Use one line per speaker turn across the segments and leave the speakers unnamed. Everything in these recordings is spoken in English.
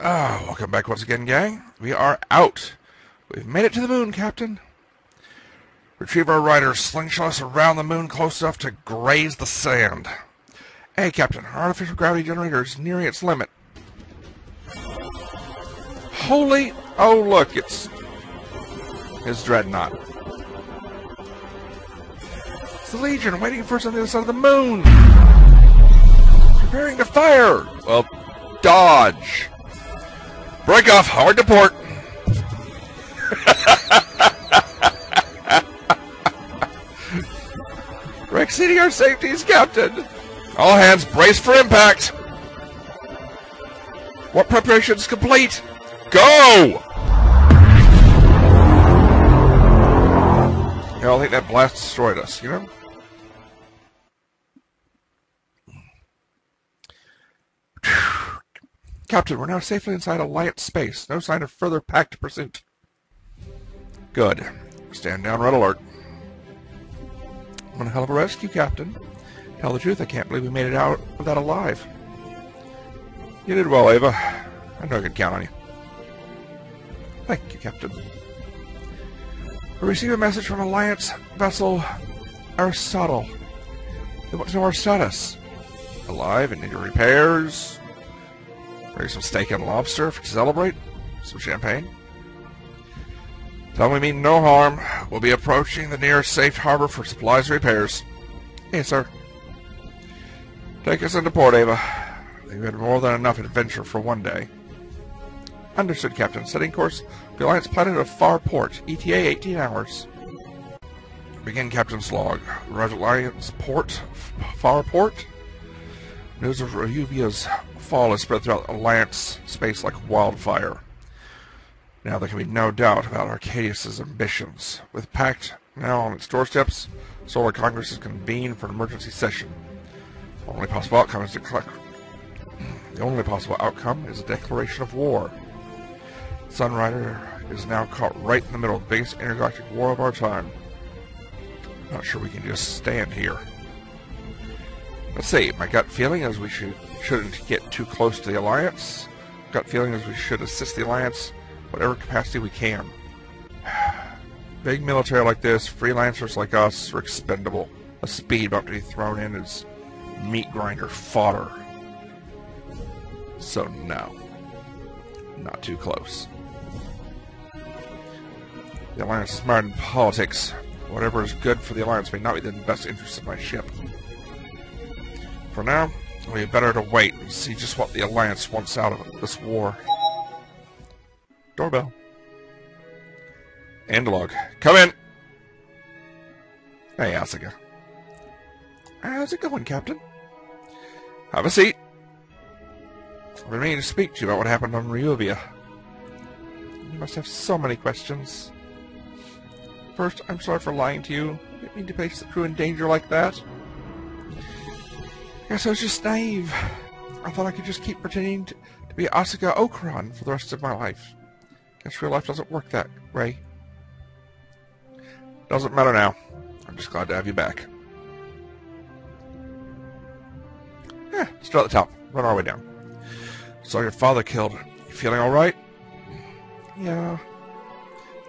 Welcome back once again, gang. We are out. We've made it to the moon, Captain. Retrieve our riders, slingshot us around the moon close enough to graze the sand. Hey, Captain, our artificial gravity generator is nearing its limit. Holy... Oh, look, it's his dreadnought. It's the Legion waiting for us on the other side of the moon. Preparing to fire. Well, dodge. Break off, hard to port. We're exceeding our safeties, Captain. All hands brace for impact. What preparations complete? Go! I don't think that blast destroyed us, you know? Captain, we're now safely inside Alliance space. No sign of further packed pursuit. Good. Stand down, red alert. One hell of a rescue, Captain. Tell the truth, I can't believe we made it out of that alive. You did well, Ava. I know I could count on you. Thank you, Captain. We received a message from Alliance vessel Aristotle. They want to know our status. Alive and need repairs. Maybe some steak and lobster to celebrate. Some champagne. Tell them we mean no harm. We'll be approaching the nearest safe harbor for supplies and repairs. Yes, sir. Take us into port, Ava. We've had more than enough adventure for one day. Understood, Captain. Setting course. The Alliance planet of Far Port. ETA 18 hours. Begin Captain's log. Roger, Alliance Port. Far Port. News of Ryuvia's fall is spread throughout Alliance space like wildfire. Now there can be no doubt about Arcadius' ambitions. With Pact now on its doorsteps, Solar Congress is convened for an emergency session. The only possible outcome is a declaration of war. Sunrider is now caught right in the middle of the biggest intergalactic war of our time. Not sure we can just stand here. Let's see, my gut feeling is we shouldn't get too close to the Alliance. Gut feeling is we should assist the Alliance whatever capacity we can. Big military like this, freelancers like us are expendable. A speed bump to be thrown in is meat grinder fodder. So no. Not too close. The Alliance is smart in politics. Whatever is good for the Alliance may not be in the best interest of my ship. For now, it will be better to wait and see just what the Alliance wants out of this war. Doorbell. End log. Come in! Hey, Asuka. How's it going, Captain? Have a seat. I've been meaning to speak to you about what happened on Ryuvia. You must have so many questions. First, I'm sorry for lying to you. I didn't mean to place the crew in danger like that. Guess I was just naive. I thought I could just keep pretending to be Asuka Okran for the rest of my life. Guess real life doesn't work that way. Doesn't matter now. I'm just glad to have you back. Yeah, start at the top. Run our way down. Saw your father killed. You feeling alright? Yeah.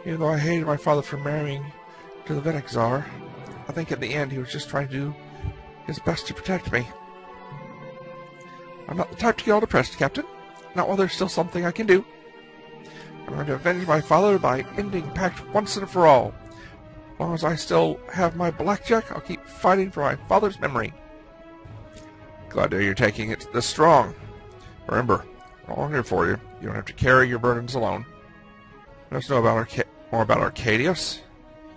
Even though I hated my father for marrying to the Vedic Tsar, I think in the end he was just trying to do his best to protect me. I'm not the type to get all depressed, Captain. Not while there's still something I can do. I'm going to avenge my father by ending Pact once and for all. As long as I still have my blackjack, I'll keep fighting for my father's memory. Glad to hear you're taking it this strong. Remember, I'm all here for you. You don't have to carry your burdens alone. Let us know about more about Arcadius.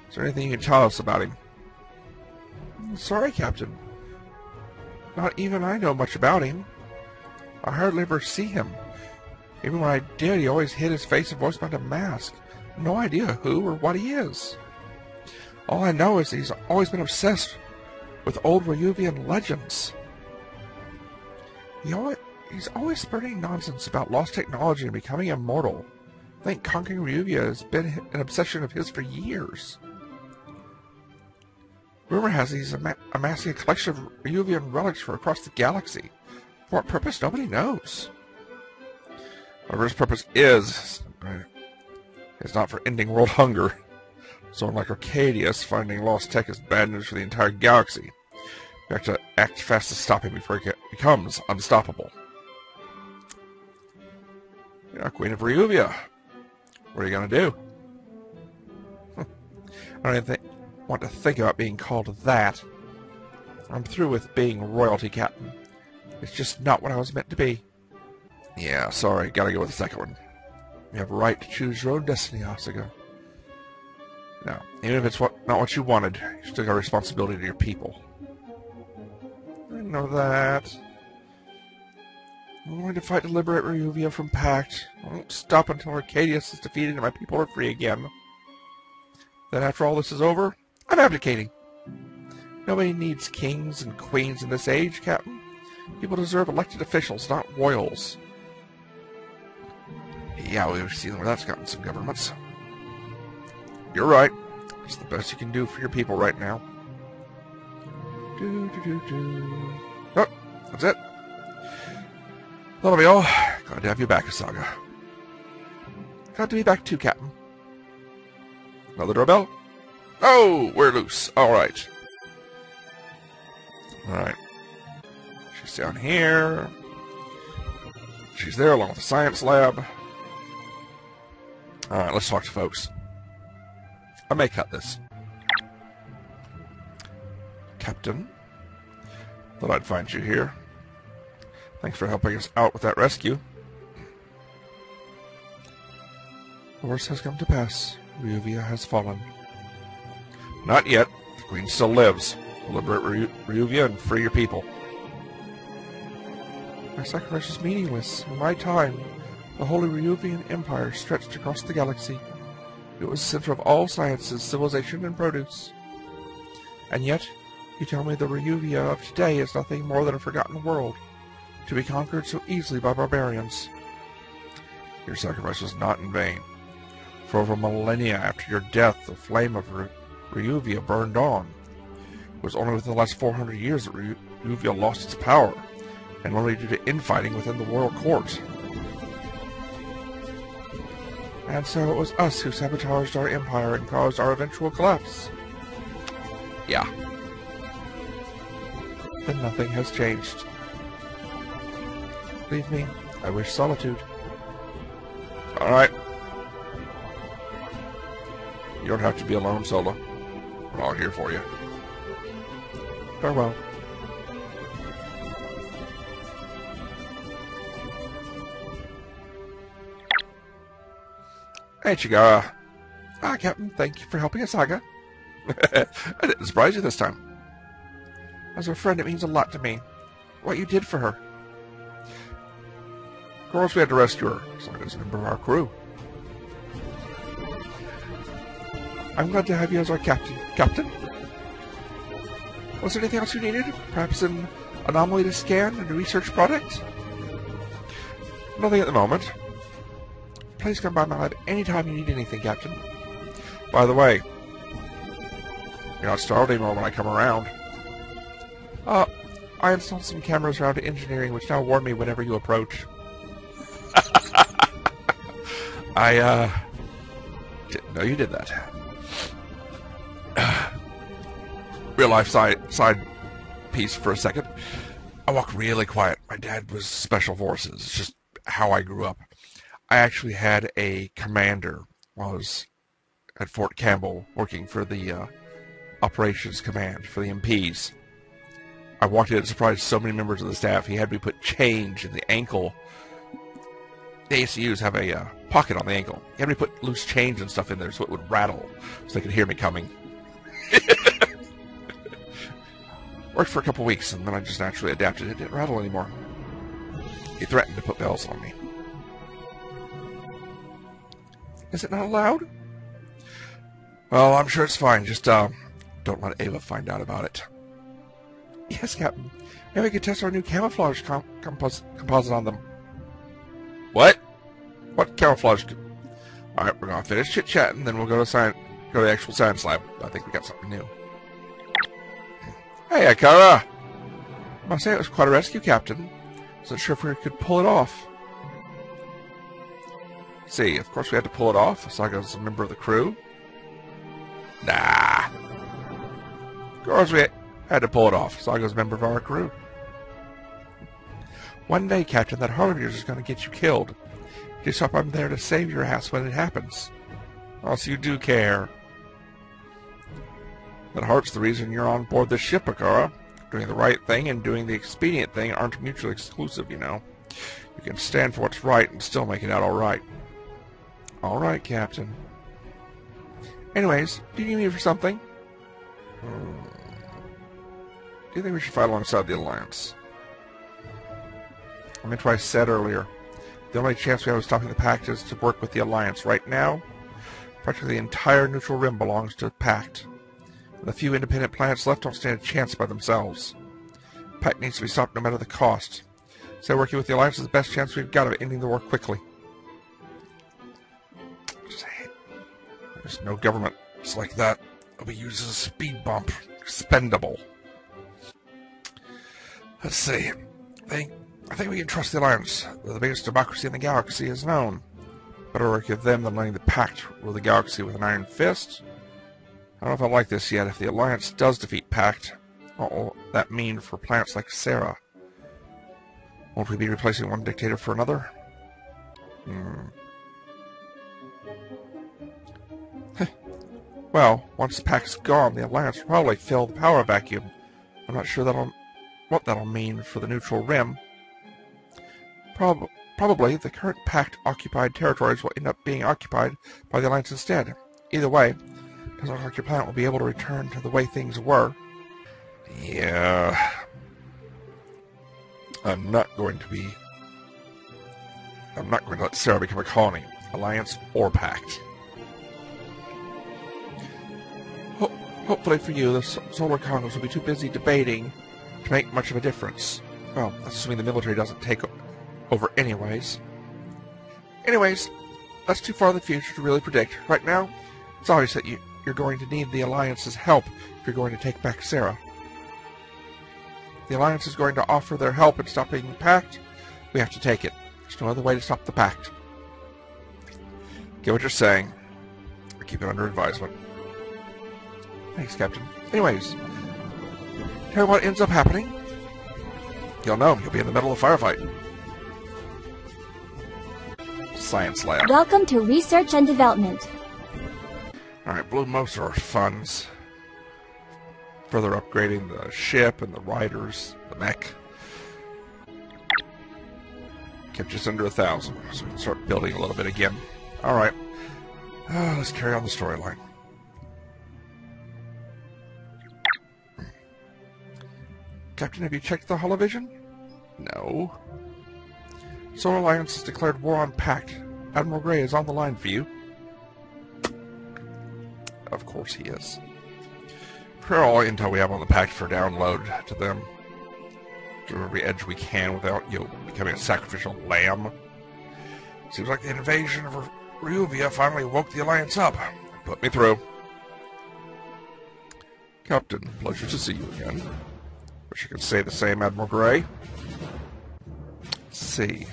Is there anything you can tell us about him? Sorry, Captain. Not even I know much about him. I hardly ever see him. Even when I did, he always hid his face and voice behind a mask. No idea who or what he is. All I know is he's always been obsessed with old Ryuvian legends. He's always spreading nonsense about lost technology and becoming immortal. I think conquering Ryuvia has been an obsession of his for years. Rumor has he's amassing a collection of Ryuvian relics from across the galaxy. For what purpose, nobody knows. Whatever his purpose is, it's not for ending world hunger. Someone like Arcadius finding lost tech is bad news for the entire galaxy. We have to act fast to stop him before he becomes unstoppable. You're Queen of Ryuvia. What are you going to do? I don't even want to think about being called that. I'm through with being royalty, Captain. It's just not what I was meant to be. Yeah, sorry. Gotta go with the second one. You have a right to choose your own destiny, Asuka. Now, even if it's not what you wanted, you still got a responsibility to your people. I know that. I'm going to fight to liberate Ryuvia from Pact. I won't stop until Arcadius is defeated and my people are free again. Then after all this is over, I'm abdicating. Nobody needs kings and queens in this age, Captain. People deserve elected officials, not royals. Yeah, we've seen where that's gotten some governments. You're right. It's the best you can do for your people right now. Oh, that's it. That'll be all. Glad to have you back, Asaga. Glad to be back too, Captain. Another doorbell? Oh, we're loose. Alright. Alright. She's down here. She's there along with the science lab. Alright, let's talk to folks. I may cut this. Captain, thought I'd find you here. Thanks for helping us out with that rescue. The worst has come to pass. Ryuvia has fallen. Not yet. The Queen still lives. Liberate Ryuvia and free your people. My sacrifice was meaningless. In my time, the Holy Ryuvian Empire stretched across the galaxy. It was the center of all sciences, civilization, and produce. And yet, you tell me the Ryuvia of today is nothing more than a forgotten world, to be conquered so easily by barbarians. Your sacrifice was not in vain. For over millennia after your death, the flame of Ryuvia burned on. It was only within the last 400 years that Ryuvia lost its power, and only due to infighting within the royal court. And so it was us who sabotaged our empire and caused our eventual collapse. Yeah. Then nothing has changed. Believe me, I wish solitude. Alright. You don't have to be alone, Solo. We're all here for you. Farewell. Hey, Chigara. Ah, Captain, thank you for helping Asaga. I didn't surprise you this time. As a friend, it means a lot to me. What you did for her. Of course, we had to rescue her, so I was a member of our crew. I'm glad to have you as our captain. Captain? Was there anything else you needed? Perhaps an anomaly to scan and a research product? Nothing at the moment. Please come by my lab anytime you need anything, Captain. By the way, you're not startled anymore when I come around. I installed some cameras around engineering which now warn me whenever you approach. I didn't know you did that. Real life side piece for a second. I walk really quiet. My dad was Special Forces. It's just how I grew up. I actually had a commander while I was at Fort Campbell working for the Operations Command for the MPs. I walked in and surprised so many members of the staff. He had me put change in the ankle. The ACUs have a pocket on the ankle. He had me put loose change and stuff in there so it would rattle, so they could hear me coming. Worked for a couple weeks, and then I just naturally adapted. It didn't rattle anymore. He threatened to put bells on me. Is it not allowed? Well, I'm sure it's fine. Just don't let Ava find out about it. Yes, Captain. Maybe we could test our new camouflage composite on them. What? What camouflage? All right, we're gonna finish chit-chatting, then we'll go to the actual science lab. I think we got something new. Hey, Akara! I must say it was quite a rescue, Captain. Wasn't sure if we could pull it off. See, of course we had to pull it off. Saga's a member of the crew. Nah. Of course we had to pull it off. Saga's a member of our crew. One day, Captain, that heart of yours is going to get you killed. Just hope I'm there to save your ass when it happens. Oh, so you do care. That heart's the reason you're on board this ship, Akara. Doing the right thing and doing the expedient thing aren't mutually exclusive, you know. You can stand for what's right and still make it out alright. Alright, Captain. Anyways, do you need me for something? Do you think we should fight alongside the Alliance? I meant what I said earlier. The only chance we have of stopping the Pact is to work with the Alliance. Right now, practically the entire neutral rim belongs to the Pact. The few independent planets left don't stand a chance by themselves. The Pact needs to be stopped no matter the cost. So working with the Alliance is the best chance we've got of ending the war quickly. There's no government just like that. It'll be used as a speed bump. Expendable. Let's see. I think we can trust the Alliance. They're the biggest democracy in the galaxy is known. Better work with them than letting the Pact rule the galaxy with an iron fist. I don't know if I like this yet. If the Alliance does defeat Pact, what will that mean for planets like Sarah? Won't we be replacing one dictator for another? Well, once the Pact's gone, the Alliance will probably fill the power vacuum. I'm not sure what that'll mean for the neutral rim. Probably the current Pact-occupied territories will end up being occupied by the Alliance instead. Either way, it doesn't look like your planet will be able to return to the way things were. Yeah. I'm not going to let Sarah become a colony, Alliance or Pact. Hopefully for you, the Solar Congress will be too busy debating to make much of a difference. Well, that's assuming the military doesn't take over anyways. Anyways, that's too far in the future to really predict. Right now, it's obvious that you're going to need the Alliance's help if you're going to take back Sarah. The Alliance is going to offer their help in stopping the Pact. We have to take it. There's no other way to stop the Pact. Get what you're saying. Or keep it under advisement. Thanks, Captain. Anyways, tell me what ends up happening. You'll know. You'll be in the middle of a firefight. Science lab.
Welcome to Research and Development.
Alright, blew most of our funds. Further upgrading the ship and the riders, the mech. Kept just under 1,000, so we can start building a little bit again. Alright. Let's carry on the storyline. Captain, have you checked the holovision? No. Solar Alliance has declared war on Pact. Admiral Grey is on the line for you. Of course he is. Prepare all intel we have on the Pact for download to them. To every edge we can without becoming a sacrificial lamb. Seems like the invasion of Ryuvia finally woke the Alliance up. Put me through. Captain, pleasure to see you again. Wish you could say the same, Admiral Grey. Let's see.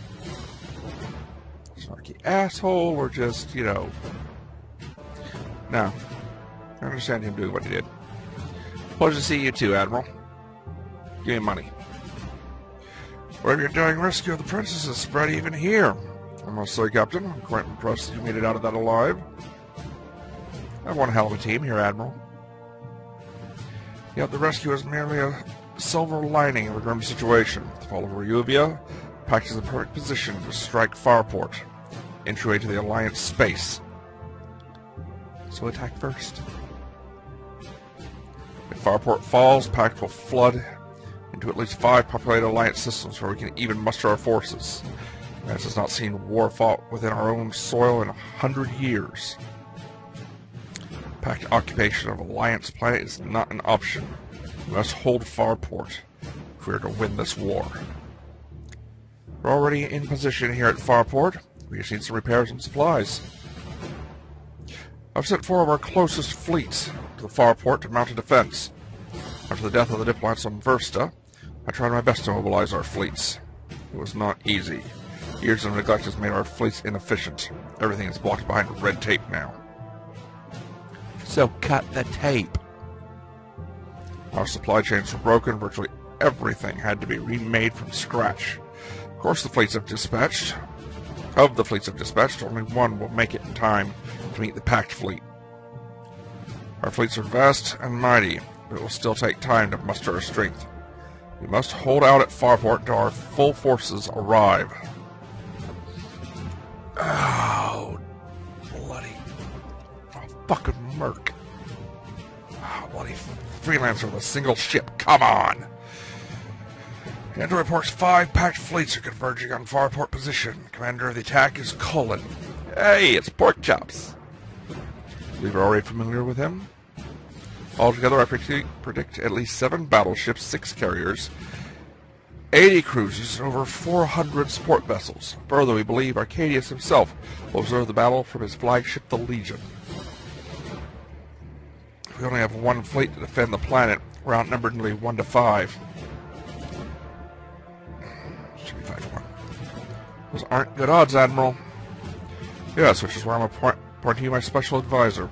Snarky asshole, or just, No. I understand him doing what he did. Pleasure to see you too, Admiral. Give me money. Whatever you're doing, rescue of the princess is spread even here. I must say, Captain, I'm quite impressed that you made it out of that alive. I have one hell of a team here, Admiral. Yet the rescue is merely a silver lining of a grim situation. The fall of Ryuvia, Pact is in the perfect position to strike Farport, entryway to the Alliance space. So attack first. If Farport falls, Pact will flood into at least 5 populated Alliance systems where we can even muster our forces. Alliance has not seen war fought within our own soil in 100 years. Pact occupation of Alliance planet is not an option. We must hold Farport if we are to win this war. We're already in position here at Farport. We just need some repairs and supplies. I've sent 4 of our closest fleets to the Farport to mount a defense. After the death of the diplomats on Versta, I tried my best to mobilize our fleets. It was not easy. Years of neglect has made our fleets inefficient. Everything is blocked behind red tape now. So cut the tape. Our supply chains were broken. Virtually everything had to be remade from scratch. Of course, the fleets have dispatched. Of the fleets have dispatched, only one will make it in time to meet the packed fleet. Our fleets are vast and mighty, but it will still take time to muster our strength. We must hold out at Farport until our full forces arrive. Oh, bloody... Oh, fucking Merc. Oh, bloody freelancer with a single ship. Come on! Andor reports 5 packed fleets are converging on Farport position. Commander of the attack is Cullen. Hey, it's Pork Chops. We're already familiar with him. Altogether, I predict at least 7 battleships, 6 carriers, 80 cruisers, and over 400 support vessels. Further, we believe Arcadius himself will observe the battle from his flagship, the Legion. If we only have 1 fleet to defend the planet, we're outnumbered nearly 1 to 5. Should be 5 to 1. Those aren't good odds, Admiral. Yes, which is why I'm appointing you my special advisor.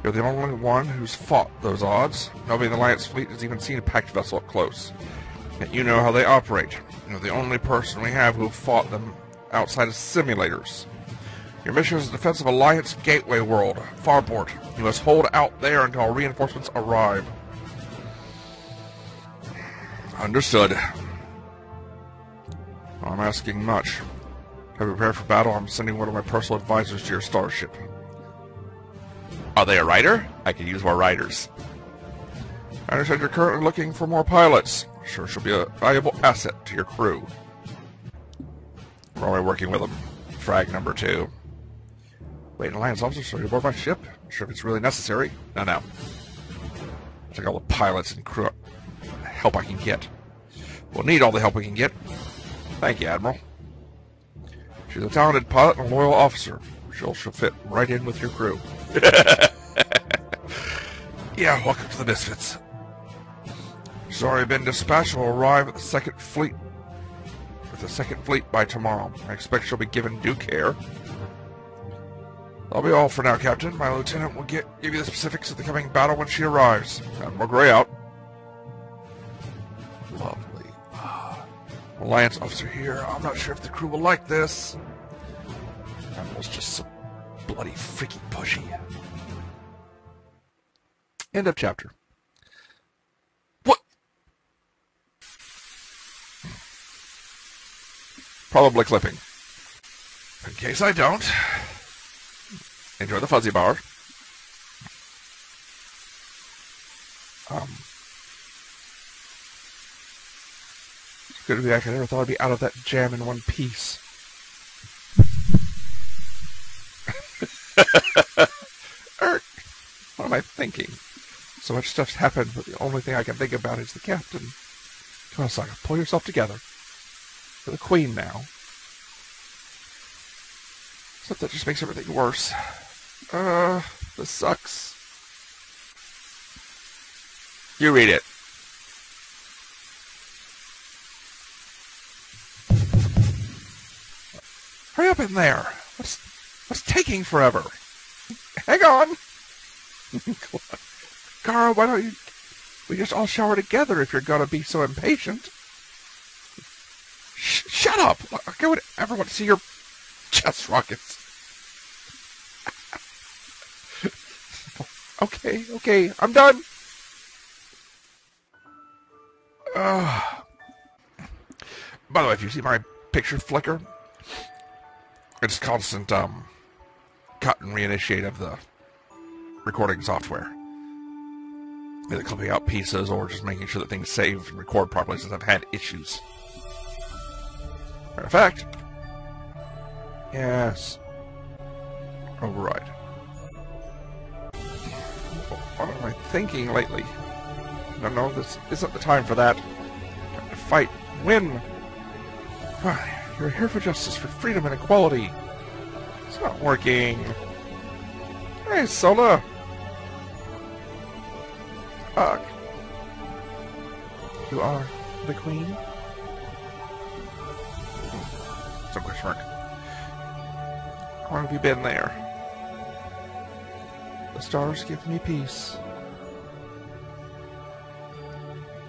You're the only one who's fought those odds. Nobody in the Alliance fleet has even seen a packed vessel up close. Yet you know how they operate. You're the only person we have who fought them outside of simulators. Your mission is the defense of Alliance Gateway World, Farport. You must hold out there until reinforcements arrive. Understood. Well, I'm asking much. Have you prepared for battle? I'm sending one of my personal advisors to your starship. Are they a rider? I could use more riders. I understand you're currently looking for more pilots. Sure she'll be a valuable asset to your crew. We're only working with them. Frag number 2. Wait, an Alliance officer, so you're aboard my ship? Not sure if it's really necessary. No. I'll take all the pilots and crew help I can get. We'll need all the help we can get. Thank you, Admiral. She's a talented pilot and a loyal officer. She'll fit right in with your crew. Yeah, welcome to the Misfits. She's already been dispatched and will arrive at the 2nd Fleet. With the 2nd Fleet by tomorrow. I expect she'll be given due care. That'll be all for now, Captain. My lieutenant will give you the specifics of the coming battle when she arrives. Admiral Gray out. Lovely. Alliance officer here. I'm not sure if the crew will like this. Admiral's just so bloody freaking pushy. End of chapter. What? Probably clipping. In case I don't, enjoy the fuzzy bar. It's good to be back. I never thought I'd be out of that jam in one piece. What am I thinking? So much stuff's happened, but the only thing I can think about is the captain. Come on, Saga, pull yourself together. You're the queen now. Except that just makes everything worse. This sucks. You read it. Hurry up in there. What's taking forever? Hang on. Gara, why don't we just all shower together if you're gonna be so impatient? Shut up! I would ever want to see your chest rockets. Okay, I'm done. By the way, if you see my picture flicker, it's constant cut and reinitiate of the recording software. Either clipping out pieces or just making sure that things save and record properly since I've had issues. Matter of fact, yes, override. What am I thinking lately? No, this isn't the time for that. Time to fight, win. You're here for justice, for freedom and equality. It's not working. Hey, Sola. You are the queen? Question mark. How long have you been there? The stars give me peace.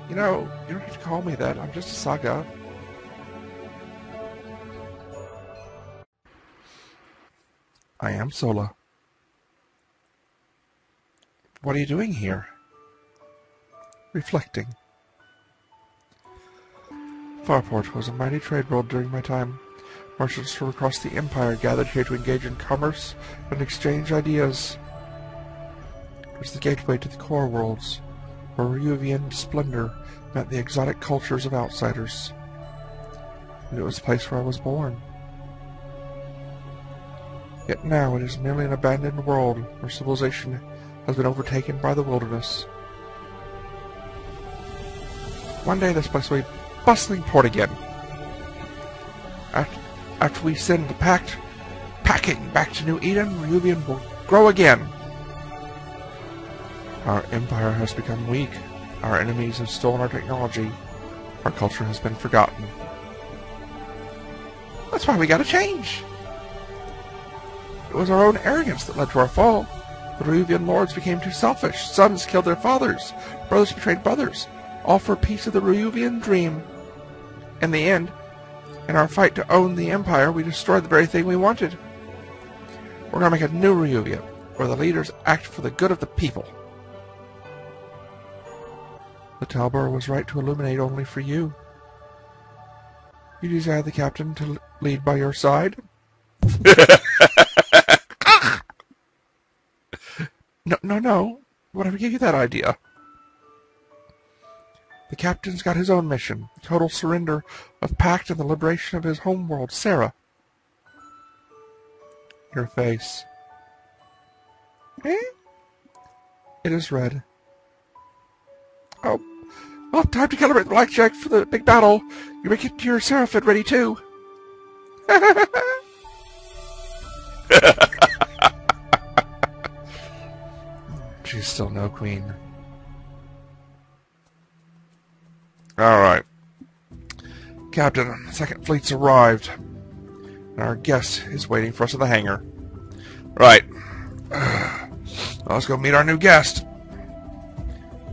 You know, you don't have to call me that. I'm just a saga. I am Sola. What are you doing here? Reflecting. Farport was a mighty trade world during my time. Merchants from across the Empire gathered here to engage in commerce and exchange ideas. It was the gateway to the core worlds, where Ryuvian splendor met the exotic cultures of outsiders. And it was the place where I was born. Yet now it is merely an abandoned world where civilization has been overtaken by the wilderness. One day this place will be a bustling port again. After we send the packing back to New Eden, Ryuvian will grow again. Our empire has become weak. Our enemies have stolen our technology. Our culture has been forgotten. That's why we gotta change. It was our own arrogance that led to our fall. The Ryuvian lords became too selfish. Sons killed their fathers. Brothers betrayed brothers. All for a piece of the Ryuvian dream. In the end, in our fight to own the empire, we destroyed the very thing we wanted. We're gonna make a new Ryuvia, where the leaders act for the good of the people. The Talbor was right to illuminate only for you. You desire the captain to lead by your side? No. Whatever gave you that idea? The captain's got his own mission. Total surrender of Pact and the liberation of his homeworld, Sarah. Your face. Eh? It is red. Oh. Well, time to calibrate the blackjack for the big battle. You make it to your Seraphid ready, too. She's still no queen. Alright. Captain, the Second Fleet's arrived. And our guest is waiting for us at the hangar. Right. Well, let's go meet our new guest.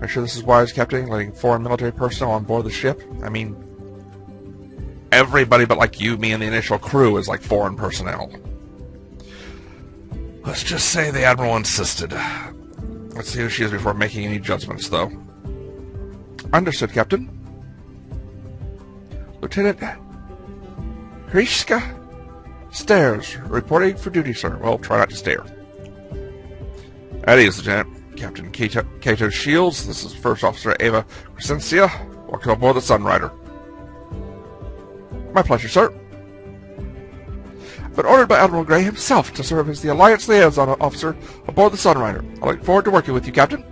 I'm sure this is wise, Captain, letting foreign military personnel on board the ship. I mean, everybody but like you, me, and the initial crew is like foreign personnel. Let's just say the Admiral insisted. Let's see who she is before making any judgments, though. Understood, Captain. Lieutenant Hrishka Stairs, reporting for duty, sir. Well, try not to stare. At ease, Lieutenant. Captain Kato Shields, this is First Officer Ava Crescencia. Welcome aboard the Sunrider. My pleasure, sir. I've been ordered by Admiral Gray himself to serve as the Alliance Liaison Officer aboard the Sunrider. I look forward to working with you, Captain.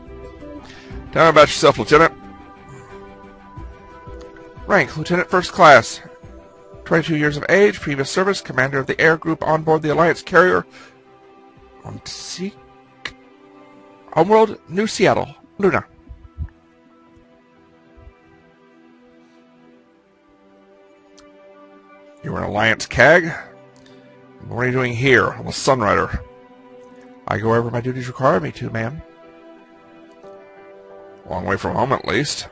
Tell me about yourself, Lieutenant. Rank, Lieutenant First Class. 22 years of age, previous service, commander of the air group on board the Alliance carrier Ontsik. Homeworld, New Seattle, Luna. You're an Alliance CAG? What are you doing here on the Sunrider? I go wherever my duties require me to, ma'am. Long way from home, at least.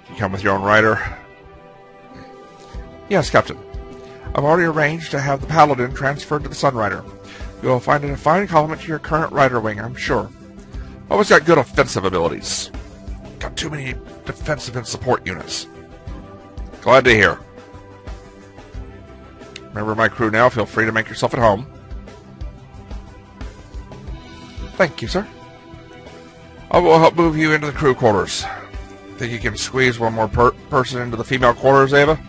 You come with your own rider? Yes, Captain. I've already arranged to have the Paladin transferred to the Sunrider. You will find it a fine complement to your current rider wing, I'm sure. Always got good offensive abilities. Got too many defensive and support units. Glad to hear. Remember my crew now, feel free to make yourself at home. Thank you, sir. I will help move you into the crew quarters. Think you can squeeze one more person into the female quarters, Ava?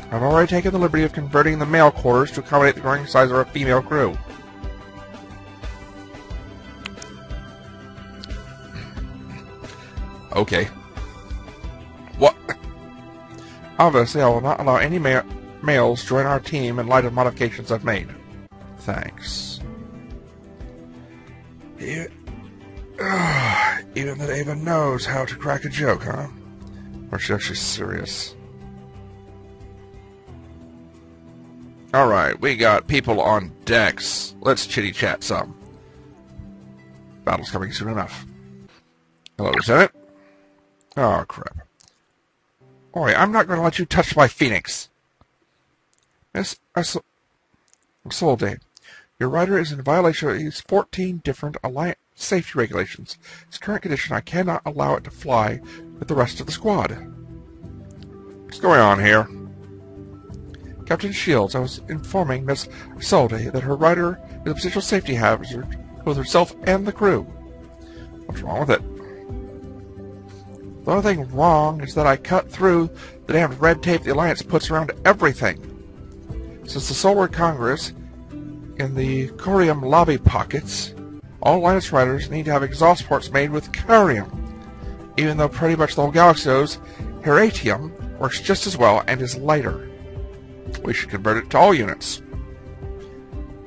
I've already taken the liberty of converting the male quarters to accommodate the growing size of our female crew. Okay. What? Obviously, I will not allow any males join our team in light of modifications I've made. Thanks. Even that Ava knows how to crack a joke, huh? Or is she actually serious? Alright, we got people on decks. Let's chitty-chat some. Battle's coming soon enough. Hello, Lieutenant. Oh, crap. Oi, I'm not going to let you touch my Phoenix. Miss Isolde, your rider is in violation of these 14 different Alliance safety regulations. In its current condition, I cannot allow it to fly with the rest of the squad. What's going on here? Captain Shields, I was informing Miss Isolde that her rider is a potential safety hazard both herself and the crew. What's wrong with it? The only thing wrong is that I cut through the damned red tape the Alliance puts around everything. Since the Solar Congress in the corium lobby pockets, all Alliance riders need to have exhaust ports made with corium, even though pretty much the whole galaxy knows heratium works just as well and is lighter. We should convert it to all units.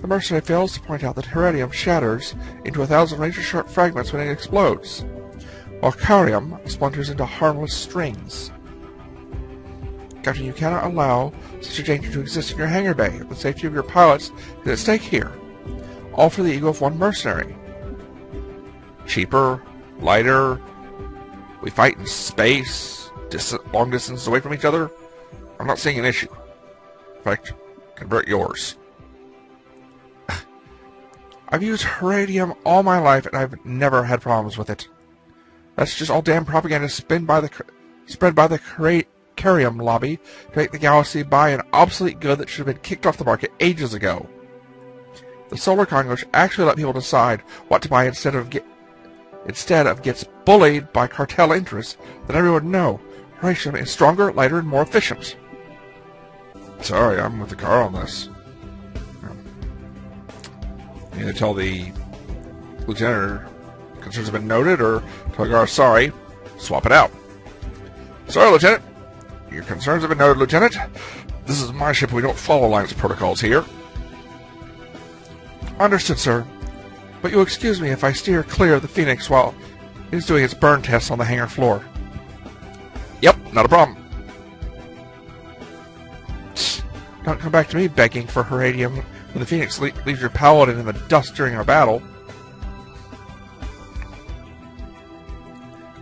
The mercenary fails to point out that heratium shatters into 1,000 razor-sharp fragments when it explodes, while corium splinters into harmless strings. Captain, you cannot allow such a danger to exist in your hangar bay. The safety of your pilots is at stake here, all for the ego of one mercenary. Cheaper, lighter, we fight in space, long distance away from each other. I'm not seeing an issue. In fact, convert yours. I've used heradium all my life, and I've never had problems with it. That's just all damn propaganda spread by the corium lobby to make the galaxy buy an obsolete good that should have been kicked off the market ages ago. The Solar Congress actually let people decide what to buy instead of gets bullied by cartel interests. Then everyone would know heradium is stronger, lighter, and more efficient. Sorry, I'm with the car on this. You need to tell the lieutenant concerns have been noted, or tell the guard sorry, swap it out. Sorry, Lieutenant. Your concerns have been noted, Lieutenant. This is my ship. We don't follow Alliance protocols here. Understood, sir. But you'll excuse me if I steer clear of the Phoenix while it is doing its burn tests on the hangar floor. Yep, not a problem. Don't come back to me begging for heradium when the Phoenix leaves your paladin in the dust during a battle.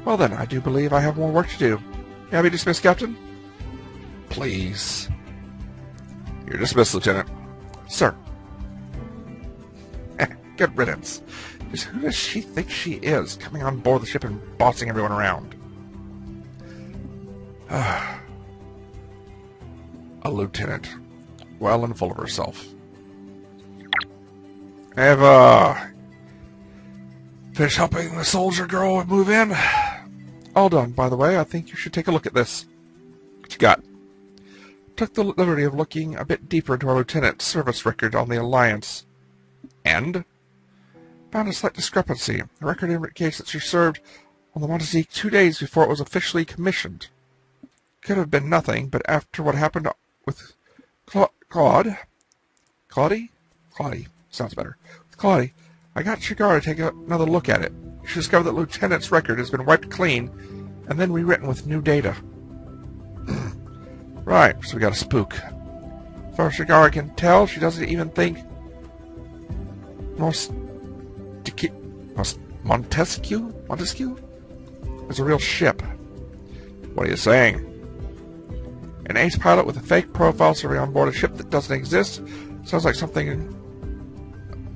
Well then, I do believe I have more work to do. May I be dismissed, Captain? Please. You're dismissed, Lieutenant. Sir. Good riddance. Just who does she think she is, coming on board the ship and bossing everyone around? A lieutenant. Well and full of herself. I've, finished helping the soldier girl move in. All done, by the way. I think you should take a look at this. What you got? Took the liberty of looking a bit deeper into our lieutenant's service record on the Alliance. And? Found a slight discrepancy. The record indicates that she served on the Montazique 2 days before it was officially commissioned. Could have been nothing, but after what happened with Claudie? Sounds better. With Claudie, I got Shigar to take another look at it. She discovered that Lieutenant's record has been wiped clean and then rewritten with new data. Right, so we got a spook. As far as Shigar can tell, she doesn't even think Montesquieu is a real ship. What are you saying? An ace pilot with a fake profile serving on board a ship that doesn't exist? Sounds like something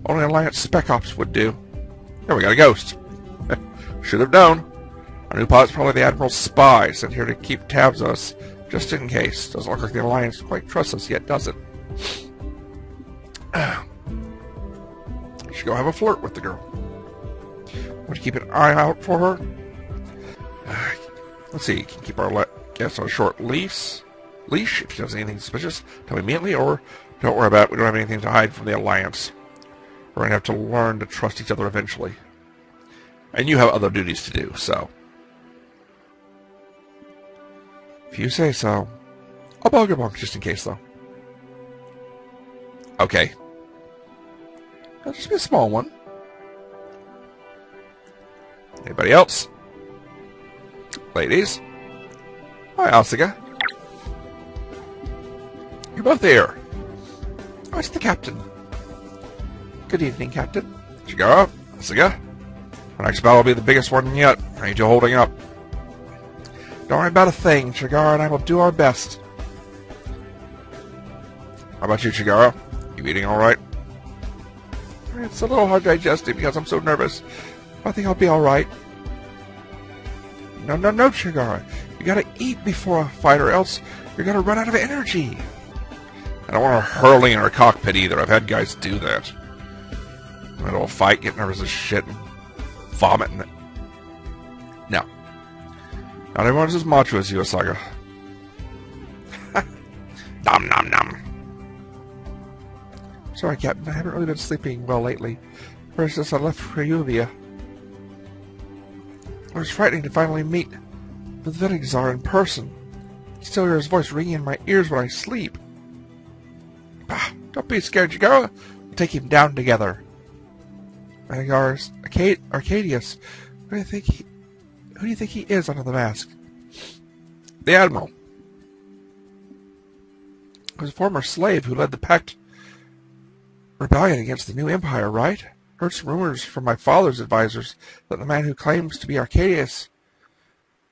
only Alliance Spec Ops would do. Here, we got a ghost. Should have known. Our new pilot's probably the Admiral's spy, sent here to keep tabs on us, just in case. Doesn't look like the Alliance quite trusts us yet, does it? Should go have a flirt with the girl. Want to keep an eye out for her? Let's see, can keep our guest on a short leash. If she does anything suspicious, tell me immediately, or don't worry about it. We don't have anything to hide from the Alliance. We're going to have to learn to trust each other eventually. And you have other duties to do, so. If you say so. I'll bug her bunk just in case, though. Okay. That'll just be a small one. Anybody else? Ladies? Hi, Asuka. You're both here. Oh, it's the captain. Good evening, Captain. Chigara, Asuga. The next battle will be the biggest one yet. I need you holding up. Don't worry about a thing. Chigara and I will do our best. How about you, Chigara? You eating alright? It's a little hard digesting because I'm so nervous. I think I'll be alright. No, Chigara. You gotta eat before a fight or else you're gonna run out of energy. I don't want her hurling in her cockpit either. I've had guys do that. In the middle of a fight, get nervous as shit and vomiting it. No. Not everyone's as macho as you, Asaga. Nom nom nom. Sorry, Captain. I haven't really been sleeping well lately. Ever since I left Ryuvia. It was frightening to finally meet the Venexar in person. I still hear his voice ringing in my ears when I sleep. Bah, don't be scared, Chigara. We'll take him down together. Venexar's Arcadius. Who do you think he is under the mask? The Admiral. He was a former slave who led the Pact rebellion against the new empire, right? Heard some rumors from my father's advisors that the man who claims to be Arcadius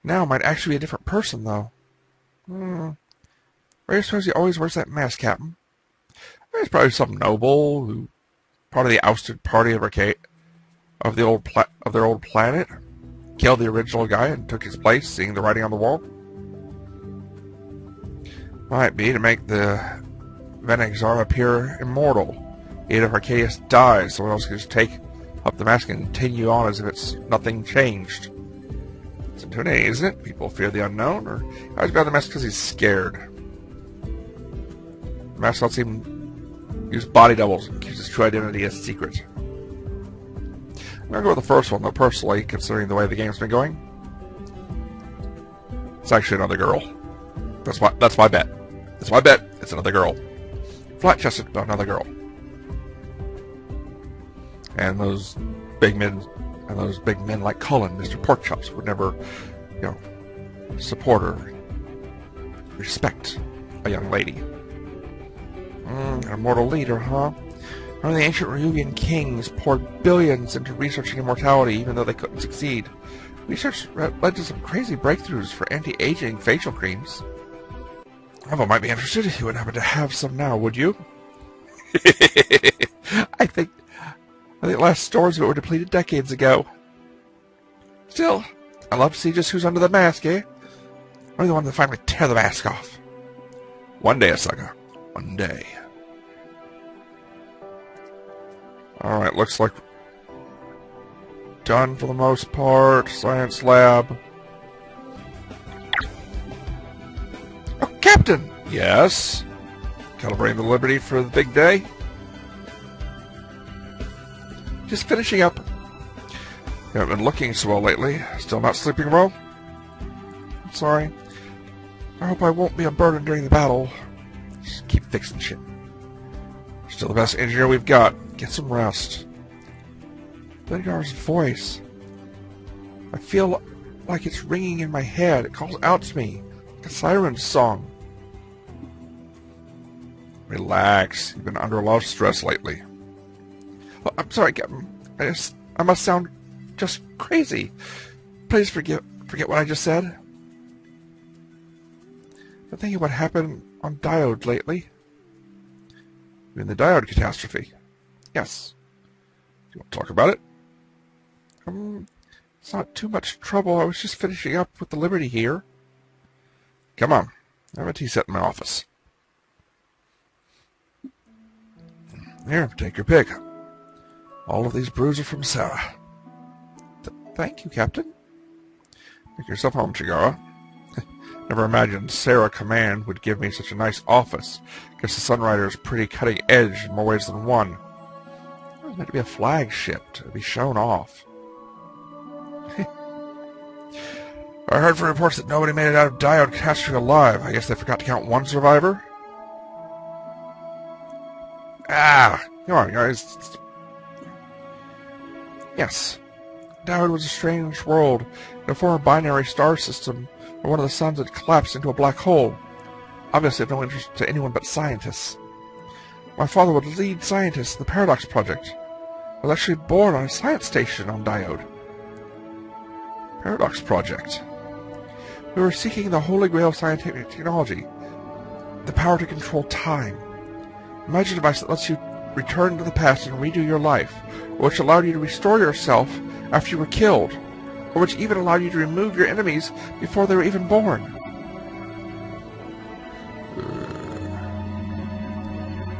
now might actually be a different person, though. Where do you suppose he always wears that mask, Captain? He's probably some noble who, part of the ousted party of their old planet, killed the original guy and took his place, seeing the writing on the wall. Might be to make the Venexar appear immortal. Even if Arcadius dies, someone else can just take up the mask and continue on as if it's nothing changed. It's intimidating, isn't it? People fear the unknown, or he always wears the mask because he's scared. The mask lets him use body doubles and keeps his true identity a secret. I'm gonna go with the first one, though, personally, considering the way the game's been going. It's actually another girl. That's my bet. That's my bet. It's another girl. Flat-chested, but another girl. And those big men like Cullen, Mr. Porkchops, would never, support or respect a young lady. An immortal leader, huh? One of the ancient Ryugian kings poured billions into researching immortality, even though they couldn't succeed. Research led to some crazy breakthroughs for anti-aging facial creams. Bravo might be interested if you wouldn't happen to have some now, would you? I think last stores of it were depleted decades ago. Still, I'd love to see just who's under the mask, eh? I'm the one to finally tear the mask off. One day, Asaga. One day. Alright, looks like done for the most part. Science lab. Oh, Captain! Yes? Calibrating the Liberty for the big day? Just finishing up. You haven't been looking so well lately. Still not sleeping well? I'm sorry. I hope I won't be a burden during the battle. Just keep fixing shit. Still the best engineer we've got. Get some rest. Bengar's voice. I feel like it's ringing in my head. It calls out to me. Like a siren song. Relax. You've been under a lot of stress lately. Oh, I'm sorry, Captain. I must sound just crazy. Please forget what I just said. I'm thinking what happened on Diode lately. You mean the Diode catastrophe? Yes. Do you want to talk about it? It's not too much trouble. I was just finishing up with the Liberty here. Come on. I have a tea set in my office. Here, take your pick. All of these brews are from Sarah. Thank you, Captain. Make yourself home, Chigara. Never imagined Sarah Command would give me such a nice office. Guess the Sunrider is pretty cutting edge in more ways than one. It was meant to be a flagship, to be shown off. I heard from reports that nobody made it out of Diode catastrophe alive. I guess they forgot to count one survivor? Come on, guys. Yes. Diode was a strange world in a former binary star system where one of the suns had collapsed into a black hole. Obviously of no interest to anyone but scientists. My father was the lead scientist in the Paradox Project. I was actually born on a science station on Diode. Paradox Project. We were seeking the holy grail of scientific technology, the power to control time. Imagine a device that lets you return to the past and redo your life, or which allowed you to restore yourself after you were killed, or which even allowed you to remove your enemies before they were even born.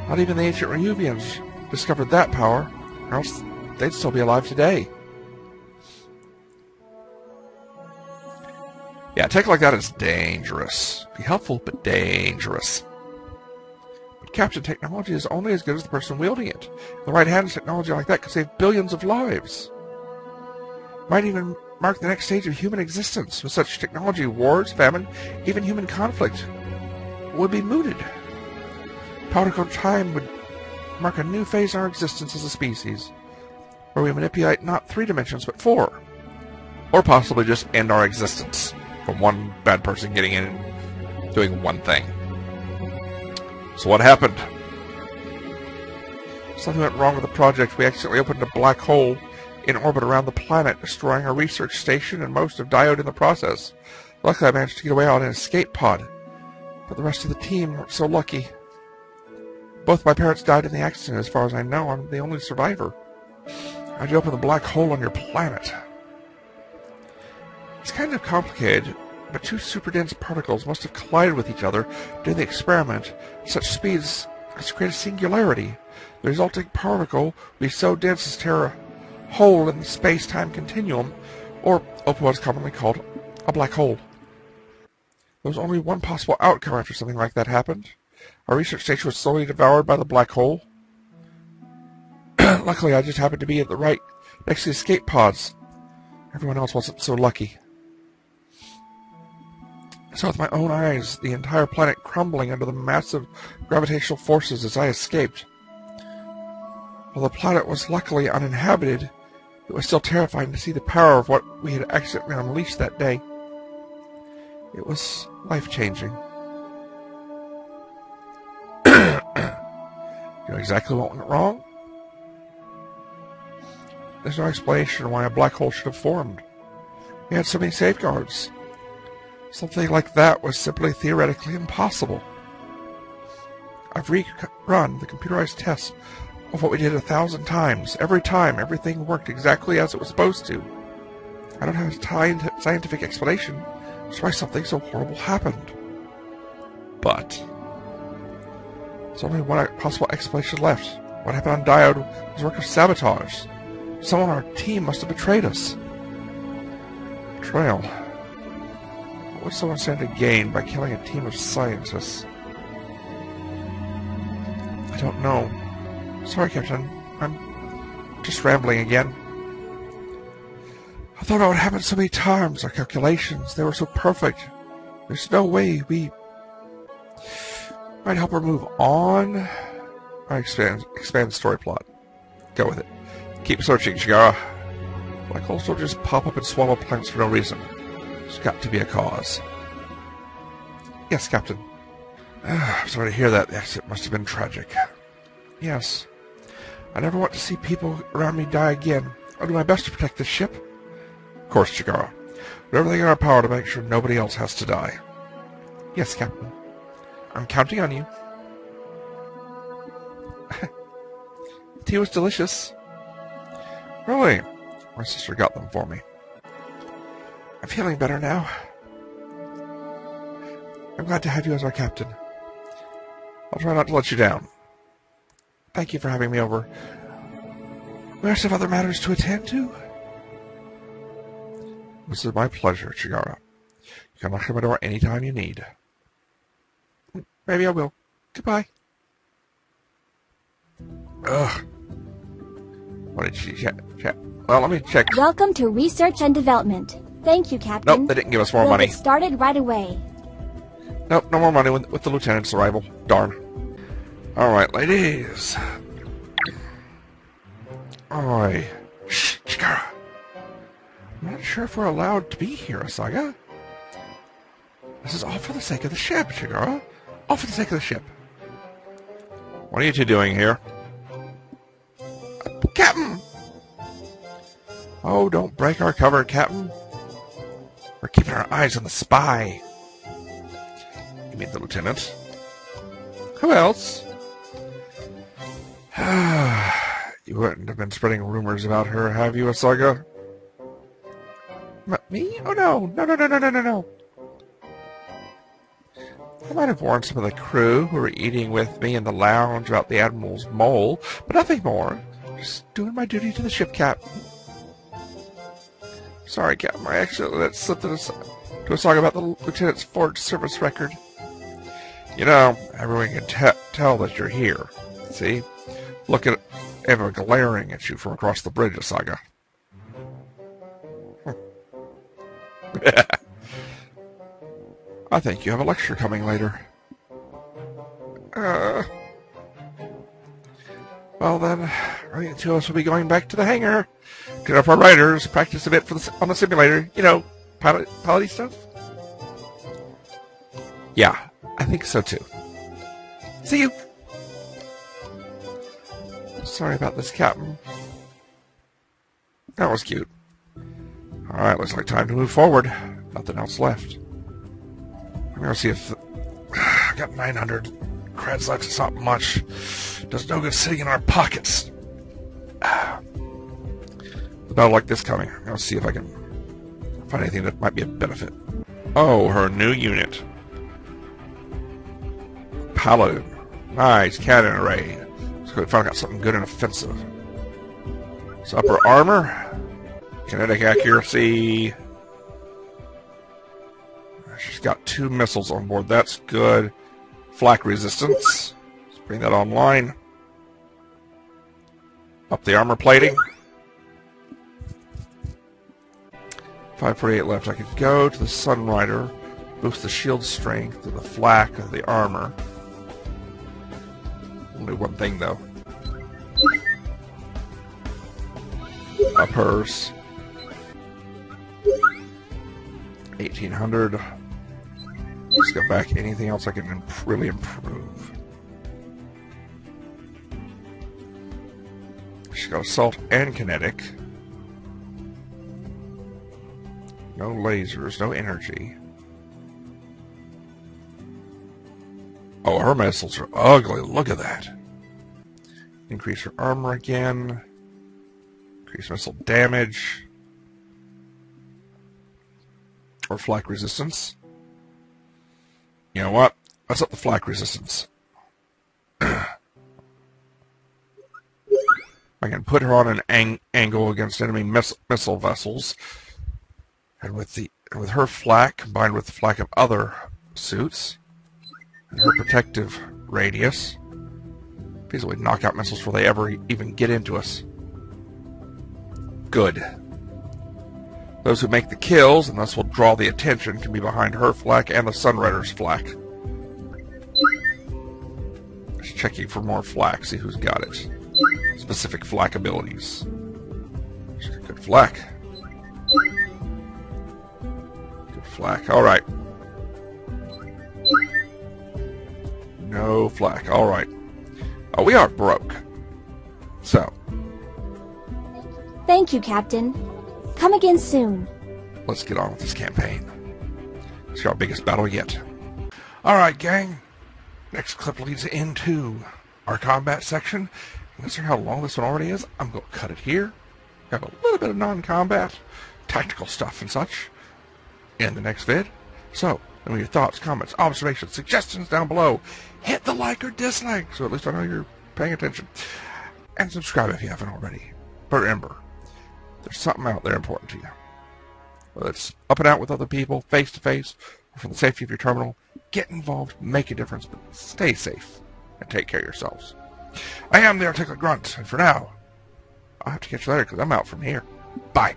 Not even the ancient Ryuvians discovered that power, or else they'd still be alive today. Yeah, tech like that is dangerous. Be helpful, but dangerous. But Captain, technology is only as good as the person wielding it. In the right hands, technology like that could save billions of lives. Might even mark the next stage of human existence. With such technology, wars, famine, even human conflict would be mooted. Power to control time would mark a new phase in our existence as a species, where we manipulate not 3 dimensions, but 4. Or possibly just end our existence from one bad person getting in and doing one thing. So what happened? Something went wrong with the project. We accidentally opened a black hole in orbit around the planet, destroying our research station and most of Diode in the process. Luckily, I managed to get away on an escape pod, but the rest of the team weren't so lucky. Both my parents died in the accident. As far as I know, I'm the only survivor. How'd you open the black hole on your planet? It's kind of complicated, but 2 super dense particles must have collided with each other during the experiment at such speeds as to create a singularity. The resulting particle will be so dense as to tear a hole in the space-time continuum, or what is commonly called a black hole. There was only one possible outcome after something like that happened. Our research station was slowly devoured by the black hole. Luckily, I just happened to be at the right next to the escape pods. Everyone else wasn't so lucky. I saw with my own eyes the entire planet crumbling under the massive gravitational forces as I escaped. While the planet was luckily uninhabited, it was still terrifying to see the power of what we had accidentally unleashed that day. It was life-changing. You know exactly what went wrong? There's no explanation why a black hole should have formed. We had so many safeguards. Something like that was simply theoretically impossible. I've rerun the computerized tests of what we did 1,000 times. Every time, everything worked exactly as it was supposed to. I don't have a scientific explanation as why something so horrible happened. But there's only one possible explanation left. What happened on Diode was work of sabotage. Someone on our team must have betrayed us. Betrayal. What would someone stand to gain by killing a team of scientists? I don't know. Sorry, Captain. I'm just rambling again. I thought it would happen so many times. Our calculations, they were so perfect. There's no way we might help her move on. I expand the story plot. Go with it. Keep searching, Shigara. Black holes don't just pop up and swallow planets for no reason. There's got to be a cause. Yes, Captain. I'm sorry to hear that. The accident must have been tragic. Yes. I never want to see people around me die again. I'll do my best to protect this ship. Of course, Shigara. Do everything in our power to make sure nobody else has to die. Yes, Captain. I'm counting on you. The tea was delicious. Really? My sister got them for me. I'm feeling better now. I'm glad to have you as our captain. I'll try not to let you down. Thank you for having me over. We have other matters to attend to. This is my pleasure, Shigara. You can knock on my door anytime you need. Maybe I will. Goodbye. Ugh. What did she chat? Well, let me check.
Welcome to Research and Development. Thank you, Captain.
Nope, they didn't give us more
We'll
money.
Get started right away.
Nope, no more money with the lieutenant's arrival. Darn. Alright, ladies. Alright. Shh, Shigara. I'm not sure if we're allowed to be here, Asaga. This is all for the sake of the ship, Shigara. All for the sake of the ship. What are you two doing here? Captain! Oh, don't break our cover, Captain. We're keeping our eyes on the spy. You mean the lieutenant? Who else? You wouldn't have been spreading rumors about her, have you, Asaga? Me? Oh, no. No. I might have warned some of the crew who were eating with me in the lounge about the Admiral's mole, but nothing more. Just doing my duty to the ship, Captain. Sorry, Captain. I actually let slip to Asaga about the lieutenant's forged service record. You know, everyone can tell that you're here. See? Look at Eva glaring at you from across the bridge, Asaga. I think you have a lecture coming later. Well then, I think the two of us will be going back to the hangar. Get up our riders, practice a bit on the simulator. You know, piloty stuff. Yeah, I think so too. See you! Sorry about this, Captain. That was cute. Alright, looks like time to move forward. Nothing else left. I'm gonna see if... I got 900 creds left. It's not much. Does no good sitting in our pockets. About like this coming. I'm gonna see if I can find anything that might be a benefit. Oh, her new unit. Paladin. Nice cannon array. Let's go finally got something good and offensive. So upper armor. Kinetic accuracy. She's got 2 missiles on board. That's good. Flak resistance. Let's bring that online. Up the armor plating. 548 left. I could go to the Sunrider. Boost the shield strength to the flak of the armor. Only one thing though. Up hers. 1800. Let's go back. Anything else I can really improve? She's got assault and kinetic. No lasers, no energy. Oh, her missiles are ugly. Look at that. Increase her armor again. Increase missile damage. Or flak resistance. You know what? Let's up the flak resistance. I can put her on an angle against enemy missile vessels, and with her flak combined with the flak of other suits, and her protective radius, basically knock out missiles before they ever even get into us. Good. Those who make the kills, and thus will draw the attention, can be behind her flak and the Sunrider's flak. Just checking for more flak, see who's got it. Specific flak abilities. She's got good flak. Good flak, alright. No flak, alright. Oh, we are broke. So.
Thank you, Captain. Come again soon.
Let's get on with this campaign. It's our biggest battle yet. Alright, gang. Next clip leads into our combat section. Considering how long this one already is, I'm going to cut it here. Have a little bit of non-combat, tactical stuff and such in the next vid. So, let me know your thoughts, comments, observations, suggestions down below. Hit the like or dislike, so at least I know you're paying attention. And subscribe if you haven't already. But remember, there's something out there important to you. Whether it's up and out with other people, face to face, or from the safety of your terminal, get involved, make a difference, but stay safe and take care of yourselves. I am the Articulate Grunt, and for now, I'll have to catch you later because I'm out from here. Bye.